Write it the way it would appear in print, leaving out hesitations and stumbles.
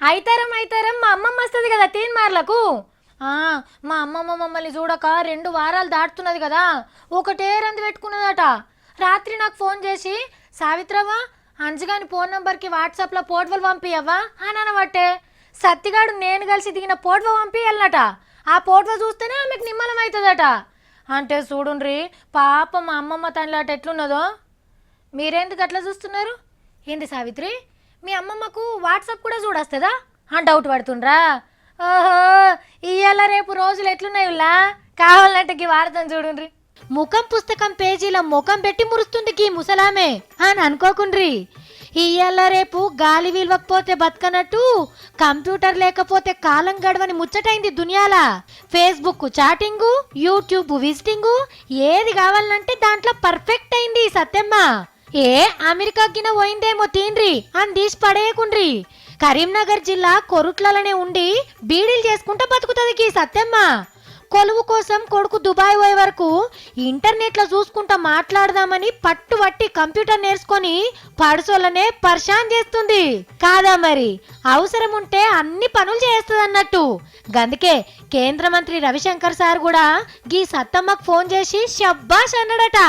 అయితారం మా అమ్మమ్మ వస్తుంది కదా తీన్మార్లకు. మా అమ్మమ్మ మమ్మల్ని చూడక 2 వారాలు దాటుతున్నది కదా, ఒకటే రంది పెట్టుకున్నదట. రాత్రి నాకు ఫోన్ చేసి, సావిత్రవ్వ అంజుగాని ఫోన్ నంబర్కి వాట్సాప్లో ఫోటోలు పంపియవ్వా అని అనబట్టే. సత్తిగాడు నేను కలిసి దిగిన ఫోటో పంపియాలట. ఆ ఫోటో చూస్తేనే ఆమెకు నిమ్మలం అవుతుందట. అంటే చూడుండ్రి పాప మా అమ్మమ్మ తనలాట ఎట్లున్నదో. మీరెందుకు అట్లా చూస్తున్నారు? ఏంది సావిత్రి, మీ అమ్మమ్మకు వాట్సాప్ కూడా చూడొస్తుందా అని డౌట్ పడుతుండ్రా? ఓహో, ఇవాళ రేపు రోజులు ఎట్లున్నాయిలా, కావాలంటే గీ వార్తను చూడుండ్రి. ముఖం పుస్తకం పేజీల ముఖం పెట్టి మురుస్తుంది గీ ముసలామే అని అనుకోకుండ్రి. ఇయ్యాల రేపు గాలి విలవకపోతే బతకనట్టు, కంప్యూటర్ లేకపోతే కాలం గడవని ముచ్చటైంది దునియాల. ఫేస్బుక్ చాటింగు, యూట్యూబ్ విజిటింగు, ఏది కావాలంటే దాంట్లో పర్ఫెక్ట్ అయింది సత్యమ్మ. అమెరికాకిన పోయిందేమో తీన్రి అని తీసి పడేయకుండ్రి. కరీంనగర్ జిల్లా కొరుట్లలోనే ఉండి బీడీలు చేసుకుంటూ బతుకుతుంది సత్యమ్మ. కొలువు కోసం కొడుకు దుబాయ్ పోయే వరకు ఇంటర్నెట్లో చూసుకుంటా మాట్లాడదామని పట్టుబట్టి కంప్యూటర్ నేర్చుకొని పడుసోళ్ళనే పర్షాన్ చేస్తుంది కాదా మరి. అవసరం ఉంటే అన్ని పనులు చేస్తుంది అన్నట్టు. గందుకే కేంద్ర మంత్రి రవిశంకర్ సార్ కూడా గీ సత్తమ్మకు ఫోన్ చేసి షబ్బాష్ అన్నాడట.